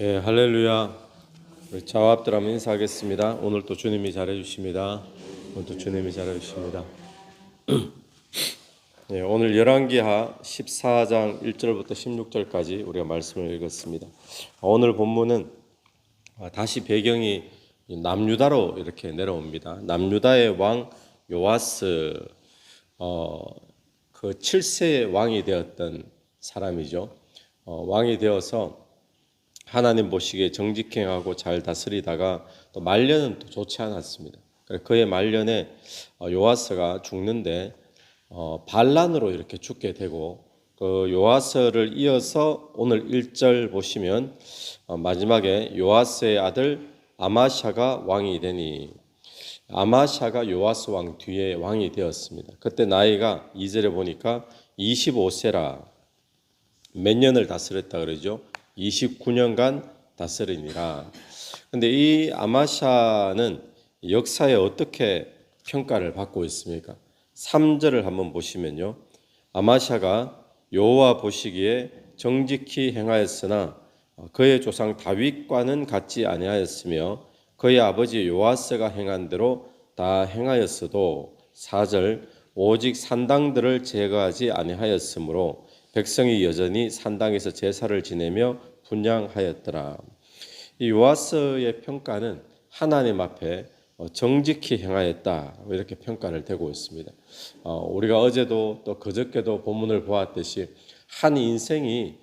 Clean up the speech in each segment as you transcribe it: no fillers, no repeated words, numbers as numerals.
예, 할렐루야. 우리 자와합들 한번 인사하겠습니다. 오늘 또 주님이 잘해주십니다. 오늘 또 주님이 잘해주십니다. 예, 오늘 열왕기하 14장 1절부터 16절까지 우리가 말씀을 읽었습니다. 오늘 본문은 다시 배경이 남유다로 이렇게 내려옵니다. 남유다의 왕 요아스, 그 7세의 왕이 되었던 사람이죠. 왕이 되어서 하나님 보시기에 정직행하고 잘 다스리다가 또 말년은 또 좋지 않았습니다. 그의 말년에 요아스가 죽는데 반란으로 이렇게 죽게 되고, 그 요아스를 이어서 오늘 1절 보시면 마지막에 요아스의 아들 아마샤가 왕이 되니, 아마샤가 요아스 왕 뒤에 왕이 되었습니다. 그때 나이가 2절에 보니까 25세라. 몇 년을 다스렸다 그러죠? 29년간 다스리니라. 근데 이 아마샤는 역사에 어떻게 평가를 받고 있습니까? 3절을 한번 보시면요. 아마샤가 여호와 보시기에 정직히 행하였으나 그의 조상 다윗과는 같지 아니하였으며 그의 아버지 요아스가 행한 대로 다 행하였어도 4절 오직 산당들을 제거하지 아니하였으므로 백성이 여전히 산당에서 제사를 지내며 분향하였더라. 이 요아스의 평가는 하나님 앞에 정직히 행하였다, 이렇게 평가를 되고 있습니다. 우리가 어제도 또 그저께도 본문을 보았듯이 한 인생이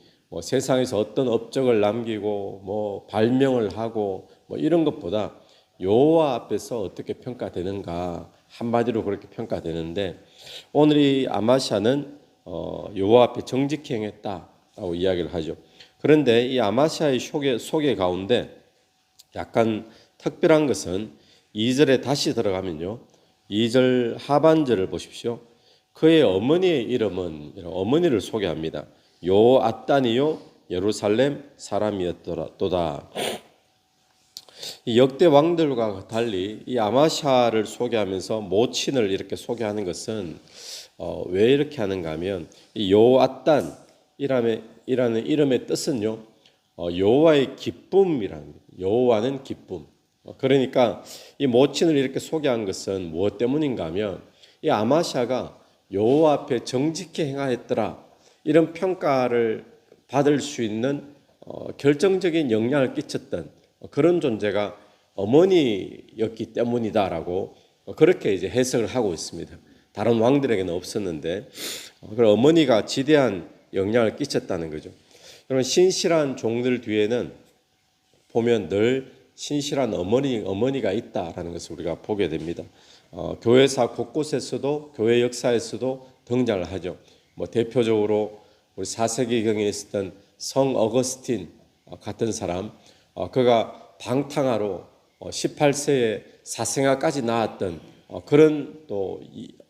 세상에서 어떤 업적을 남기고 발명을 하고 이런 것보다 여호와 앞에서 어떻게 평가되는가, 한마디로 그렇게 평가되는데, 오늘 이 아마샤는 여호와 앞에 정직히 행했다라고 이야기를 하죠. 그런데 이 아마샤의 소개 가운데 약간 특별한 것은 2절에 다시 들어가면요, 2절 하반절을 보십시오. 그의 어머니의 이름은, 어머니를 소개합니다. 요아단이요 예루살렘 사람이었도다. 이 역대 왕들과 달리 이 아마샤를 소개하면서 모친을 이렇게 소개하는 것은 왜 이렇게 하는가 하면, 이 요아단이라는 이름의 뜻은요, 여호와의 기쁨이라는, 여호와는 기쁨. 그러니까 이 모친을 이렇게 소개한 것은 무엇 때문인가 하면, 이 아마샤가 여호와 앞에 정직히 행하였더라, 이런 평가를 받을 수 있는 결정적인 영향을 끼쳤던 그런 존재가 어머니였기 때문이다라고 그렇게 이제 해석을 하고 있습니다. 다른 왕들에게는 없었는데, 그런 어머니가 지대한 영향을 끼쳤다는 거죠. 여러분, 신실한 종들 뒤에는 보면 늘 신실한 어머니가 있다라는 것을 우리가 보게 됩니다. 교회사 곳곳에서도, 교회 역사에서도 등장을 하죠. 대표적으로 우리 4세기경에 있었던 성 어거스틴 같은 사람, 그가 방탕하로 18세에 사생아까지 낳았던 그런 또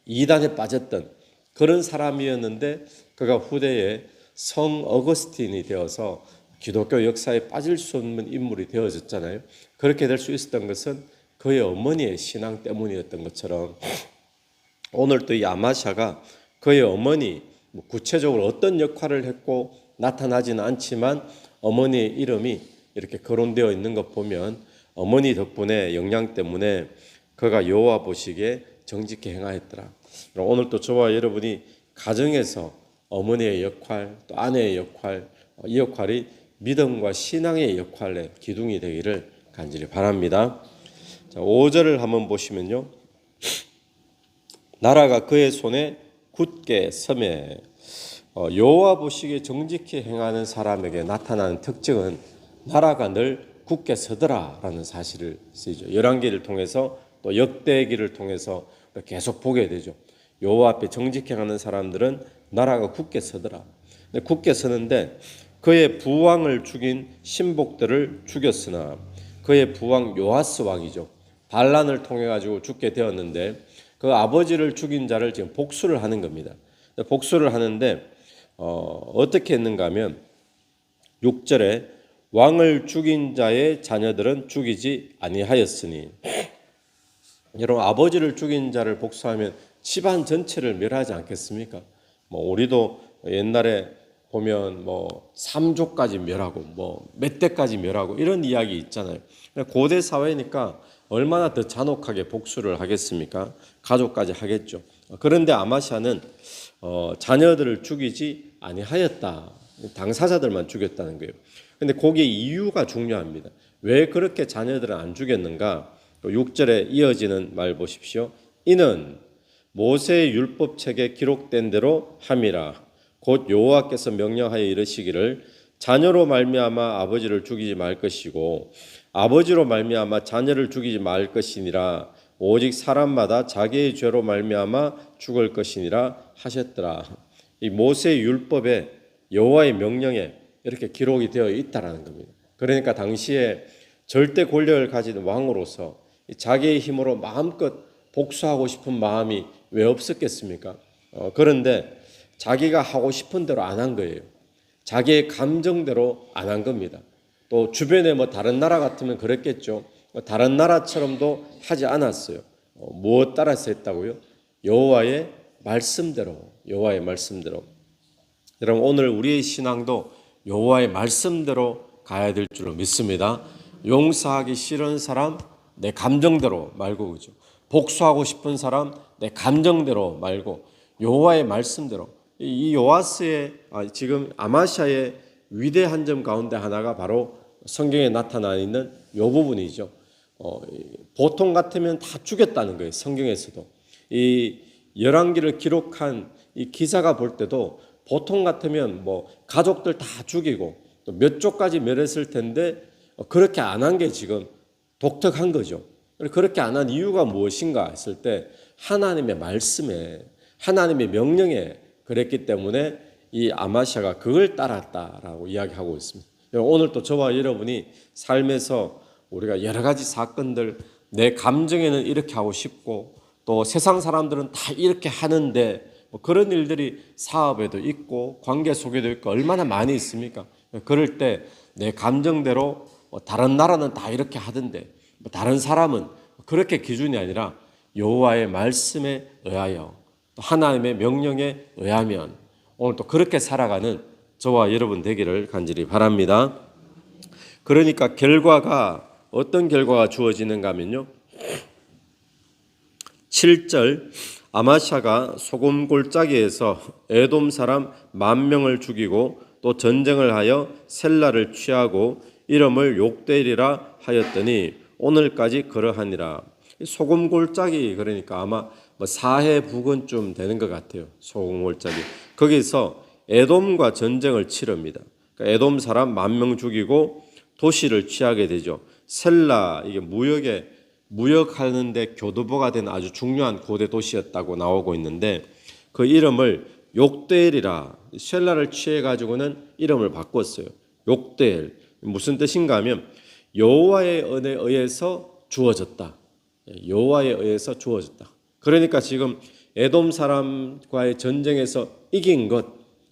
이단에 빠졌던 그런 사람이었는데, 그가 후대에 성 어거스틴이 되어서 기독교 역사에 빠질 수 없는 인물이 되어졌잖아요. 그렇게 될 수 있었던 것은 그의 어머니의 신앙 때문이었던 것처럼, 오늘 또 이 아마샤가 그의 어머니, 구체적으로 어떤 역할을 했고 나타나지는 않지만 어머니의 이름이 이렇게 거론되어 있는 것 보면 어머니 덕분에, 영향 때문에 그가 여호와 보시기에 정직히 행하였더라. 오늘 또 저와 여러분이 가정에서 어머니의 역할, 또 아내의 역할, 이 역할이 믿음과 신앙의 역할의 기둥이 되기를 간절히 바랍니다. 자, 5절을 한번 보시면요, 나라가 그의 손에 굳게 서매. 여호와 보시기에 정직히 행하는 사람에게 나타나는 특징은 나라가 늘 굳게 서더라라는 사실을 쓰이죠. 열왕기를 통해서 또 역대기를 통해서 계속 보게 되죠. 여호와 앞에 정직히 행하는 사람들은 나라가 굳게 서더라. 굳게 서는데, 그의 부왕을 죽인 신복들을 죽였으나, 그의 부왕 요아스 왕이죠, 반란을 통해 가지고 죽게 되었는데, 그 아버지를 죽인 자를 지금 복수를 하는 겁니다. 복수를 하는데 어떻게 했는가 하면 6절에 왕을 죽인 자의 자녀들은 죽이지 아니하였으니, 여러분, 아버지를 죽인 자를 복수하면 집안 전체를 멸하지 않겠습니까? 우리도 옛날에 보면 뭐 3조까지 멸하고 뭐 몇 대까지 멸하고 이런 이야기 있잖아요. 고대 사회니까 얼마나 더 잔혹하게 복수를 하겠습니까? 가족까지 하겠죠. 그런데 아마샤는 자녀들을 죽이지 아니하였다. 당사자들만 죽였다는 거예요. 근데 거기에 이유가 중요합니다. 왜 그렇게 자녀들을 안 죽였는가? 6절에 이어지는 말 보십시오. 이는 모세의 율법책에 기록된 대로 함이라. 곧 여호와께서 명령하여 이르시기를 자녀로 말미암아 아버지를 죽이지 말 것이고 아버지로 말미암아 자녀를 죽이지 말 것이니라. 오직 사람마다 자기의 죄로 말미암아 죽을 것이니라 하셨더라. 이 모세의 율법에 여호와의 명령에 이렇게 기록이 되어 있다라는 겁니다. 그러니까 당시에 절대 권력을 가진 왕으로서 자기의 힘으로 마음껏 복수하고 싶은 마음이 왜 없었겠습니까? 그런데 자기가 하고 싶은 대로 안 한 거예요. 자기의 감정대로 안 한 겁니다. 또 주변에 뭐 다른 나라 같으면 그랬겠죠. 다른 나라처럼도 하지 않았어요. 무엇 따라서 했다고요? 여호와의 말씀대로. 여호와의 말씀대로. 여러분 오늘 우리의 신앙도 여호와의 말씀대로 가야 될 줄로 믿습니다. 용서하기 싫은 사람 내 감정대로 말고 그죠. 복수하고 싶은 사람 내 감정대로 말고 여호와의 말씀대로. 이 요아스의 지금 아마샤의 위대한 점 가운데 하나가 바로 성경에 나타나 있는 이 부분이죠. 보통 같으면 다 죽였다는 거예요. 성경에서도 이 열왕기를 기록한 이 기사가 볼 때도 보통 같으면 뭐 가족들 다 죽이고 또 몇 조까지 멸했을 텐데 그렇게 안 한 게 지금 독특한 거죠. 그렇게 안 한 이유가 무엇인가 했을 때 하나님의 말씀에 하나님의 명령에 그랬기 때문에 이 아마샤가 그걸 따랐다라고 이야기하고 있습니다. 오늘 또 저와 여러분이 삶에서 우리가 여러 가지 사건들 내 감정에는 이렇게 하고 싶고 또 세상 사람들은 다 이렇게 하는데 뭐 그런 일들이 사업에도 있고 관계 속에도 있고 얼마나 많이 있습니까? 그럴 때 내 감정대로 다른 나라는 다 이렇게 하던데 다른 사람은 그렇게 기준이 아니라 여호와의 말씀에 의하여 또 하나님의 명령에 의하면 오늘 또 그렇게 살아가는 저와 여러분 되기를 간절히 바랍니다. 그러니까 결과가 어떤 결과가 주어지는가 하면요. 7절 아마샤가 소금 골짜기에서 에돔 사람 10,000명을 죽이고 또 전쟁을 하여 셀라를 취하고 이름을 욕되리라 하였더니 오늘까지 그러하니라. 소금 골짜기 그러니까 아마 뭐 사해 부근쯤 되는 것 같아요. 소금 골짜기. 거기서 에돔과 전쟁을 치릅니다. 그러니까 에돔 사람 10,000명 죽이고 도시를 취하게 되죠. 셀라 이게 무역하는데 교두보가 된 아주 중요한 고대 도시였다고 나오고 있는데 그 이름을 욕대엘이라 셀라를 취해 가지고는 이름을 바꿨어요. 욕대엘 무슨 뜻인가 하면 여호와의 은혜에 의해서 주어졌다. 여호와에 의해서 주어졌다. 그러니까 지금 에돔 사람과의 전쟁에서 이긴 것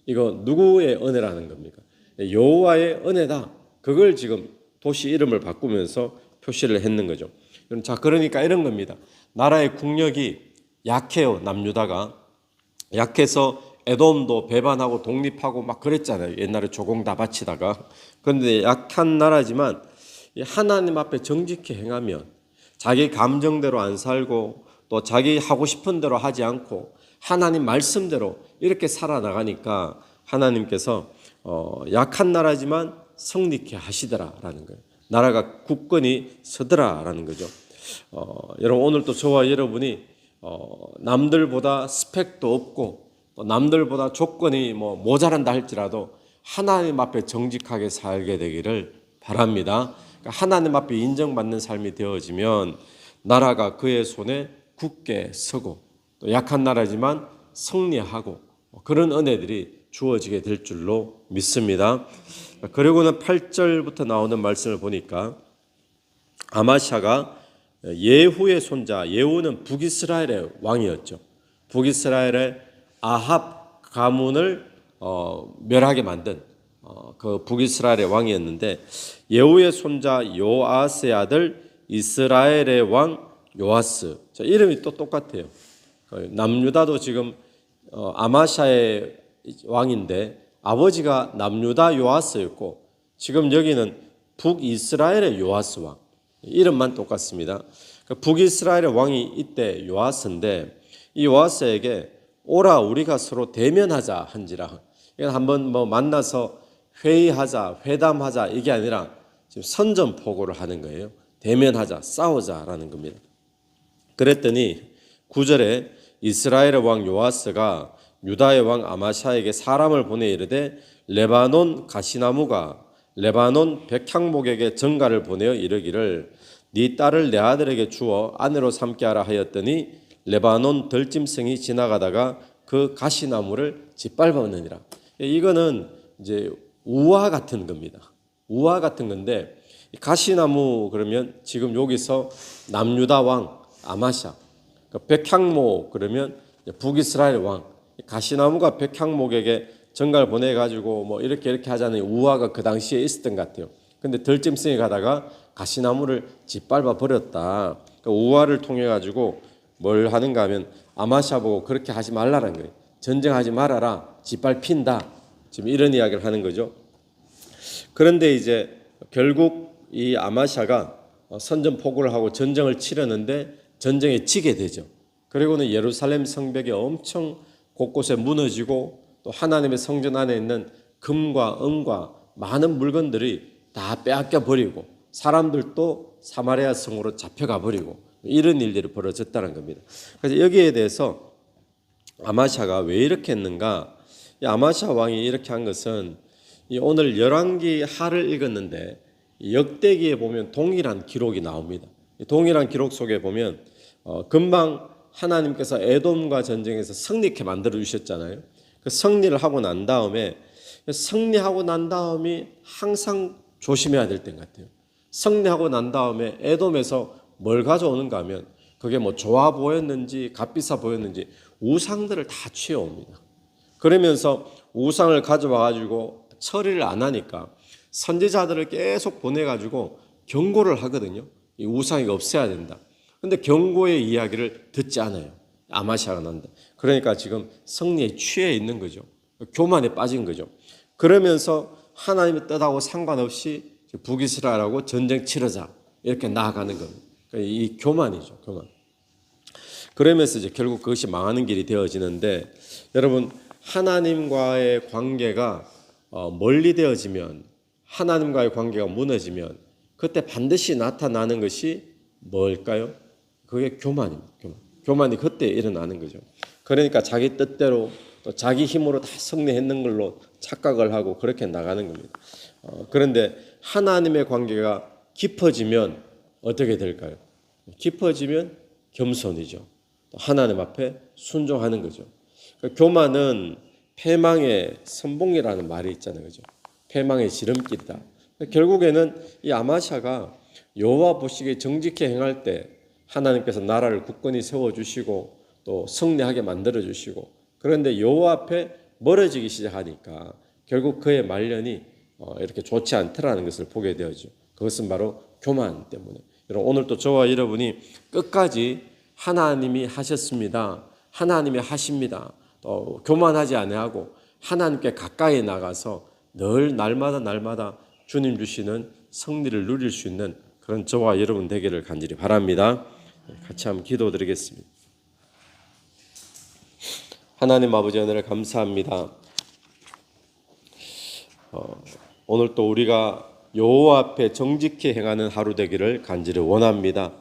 이거 누구의 은혜라는 겁니까? 여호와의 은혜다. 그걸 지금 도시 이름을 바꾸면서 표시를 했는 거죠. 자, 그러니까 이런 겁니다. 나라의 국력이 약해요. 남유다가 약해서 에돔도 배반하고 독립하고 막 그랬잖아요. 옛날에 조공 다 바치다가. 그런데 약한 나라지만 하나님 앞에 정직히 행하면 자기 감정대로 안 살고 또 자기 하고 싶은 대로 하지 않고 하나님 말씀대로 이렇게 살아나가니까 하나님께서 약한 나라지만 성립케 하시더라라는 거예요. 나라가 굳건히 서더라라는 거죠. 여러분 오늘 또 저와 여러분이 남들보다 스펙도 없고 또 남들보다 조건이 뭐 모자란다 할지라도 하나님 앞에 정직하게 살게 되기를 바랍니다. 그러니까 하나님 앞에 인정받는 삶이 되어지면 나라가 그의 손에 굳게 서고 또 약한 나라지만 승리하고 그런 은혜들이 주어지게 될 줄로 믿습니다. 그리고는 8절부터 나오는 말씀을 보니까 아마샤가 예후의 손자, 예후는 북이스라엘의 왕이었죠. 북이스라엘의 아합 가문을 멸하게 만든 그 북이스라엘의 왕이었는데 예후의 손자 요아스의 아들 이스라엘의 왕 요아스. 자, 이름이 또 똑같아요. 남유다도 지금 아마샤의 왕인데 아버지가 남유다 요아스였고 지금 여기는 북이스라엘의 요아스 왕, 이름만 똑같습니다. 북이스라엘의 왕이 이때 요아스인데 이 요아스에게 오라 우리가 서로 대면하자 한지라. 이건 한번 만나서 회의하자, 회담하자 이게 아니라 지금 선전포고를 하는 거예요. 대면하자, 싸우자라는 겁니다. 그랬더니 9절에 이스라엘의 왕 요아스가 유다의 왕 아마샤에게 사람을 보내 이르되 레바논 가시나무가 레바논 백향목에게 전가를 보내어 이르기를 네 딸을 내 아들에게 주어 아내로 삼게 하라 하였더니 레바논 들짐승이 지나가다가 그 가시나무를 짓밟았느니라. 이거는 이제 우화 같은 겁니다. 우화 같은 건데 가시나무 그러면 지금 여기서 남유다 왕 아마샤, 백향목 그러면 북이스라엘 왕, 가시나무가 백향목에게 전가를 보내가지고 이렇게 하자는 우화가 그 당시에 있었던 것 같아요. 근데 들짐승이 가다가 가시나무를 짓밟아 버렸다. 우화를 통해 가지고 뭘 하는가 하면 아마샤 보고 그렇게 하지 말라는 거예요. 전쟁하지 말아라. 짓밟힌다. 지금 이런 이야기를 하는 거죠. 그런데 이제 결국 이 아마샤가 선전포고를 하고 전쟁을 치르는데 전쟁에 지게 되죠. 그리고는 예루살렘 성벽이 엄청 곳곳에 무너지고 또 하나님의 성전 안에 있는 금과 은과 많은 물건들이 다 빼앗겨 버리고 사람들도 사마리아 성으로 잡혀가 버리고 이런 일들이 벌어졌다는 겁니다. 그래서 여기에 대해서 아마샤가 왜 이렇게 했는가? 이 아마샤 왕이 이렇게 한 것은 오늘 열왕기 하를 읽었는데 역대기에 보면 동일한 기록이 나옵니다. 동일한 기록 속에 보면 금방 하나님께서 에돔과 전쟁에서 승리케 만들어 주셨잖아요. 그 승리를 하고 난 다음에 승리하고 난 다음이 항상 조심해야 될 때 같아요. 승리하고 난 다음에 에돔에서 뭘 가져오는가 하면 그게 좋아 보였는지 값비싸 보였는지 우상들을 다 취해옵니다. 그러면서 우상을 가져와 가지고 처리를 안 하니까 선지자들을 계속 보내가지고 경고를 하거든요. 이 우상이 없애야 된다. 근데 경고의 이야기를 듣지 않아요. 아마샤가 난다. 그러니까 지금 승리에 취해 있는 거죠. 교만에 빠진 거죠. 그러면서 하나님의 뜻하고 상관없이 북이스라엘하고 전쟁 치르자 이렇게 나아가는 겁니다. 이 교만이죠. 교만. 그러면서 이제 결국 그것이 망하는 길이 되어지는데 여러분 하나님과의 관계가 멀리 되어지면 하나님과의 관계가 무너지면 그때 반드시 나타나는 것이 뭘까요? 그게 교만입니다. 교만이 그때 일어나는 거죠. 그러니까 자기 뜻대로 또 자기 힘으로 다 승리했는 걸로 착각을 하고 그렇게 나가는 겁니다. 그런데 하나님의 관계가 깊어지면 어떻게 될까요? 깊어지면 겸손이죠. 또 하나님 앞에 순종하는 거죠. 교만은 패망의 선봉이라는 말이 있잖아요. 그죠? 패망의 지름길이다. 결국에는 이 아마샤가 여호와 보시기에 정직히 행할 때 하나님께서 나라를 굳건히 세워주시고 또 승리하게 만들어주시고 그런데 여호와 앞에 멀어지기 시작하니까 결국 그의 말년이 이렇게 좋지 않더라는 것을 보게 되어죠. 그것은 바로 교만 때문에. 여러분 오늘도 저와 여러분이 끝까지 하나님이 하셨습니다. 하나님이 하십니다. 또 교만하지 아니하고 하나님께 가까이 나가서 늘 날마다 주님 주시는 승리를 누릴 수 있는 그런 저와 여러분 되기를 간절히 바랍니다. 같이 한번 기도드리겠습니다. 하나님 아버지 은혜를 감사합니다. 오늘 또 우리가 여호와 앞에 정직히 행하는 하루 되기를 간절히 원합니다.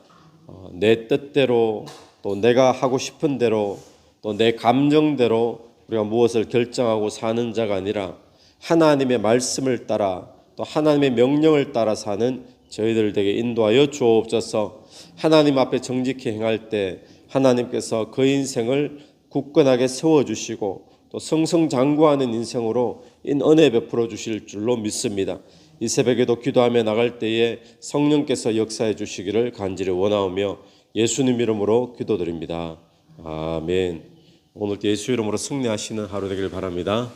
내 뜻대로 또 내가 하고 싶은 대로 또 내 감정대로 우리가 무엇을 결정하고 사는 자가 아니라 하나님의 말씀을 따라 또 하나님의 명령을 따라 사는 저희들 되게 인도하여 주옵소서. 하나님 앞에 정직히 행할 때 하나님께서 그 인생을 굳건하게 세워주시고 또 승승장구하는 인생으로 은혜 베풀어 주실 줄로 믿습니다. 이 새벽에도 기도하며 나갈 때에 성령께서 역사해 주시기를 간절히 원하오며 예수님 이름으로 기도드립니다. 아멘. 오늘 예수 이름으로 승리하시는 하루 되길 바랍니다.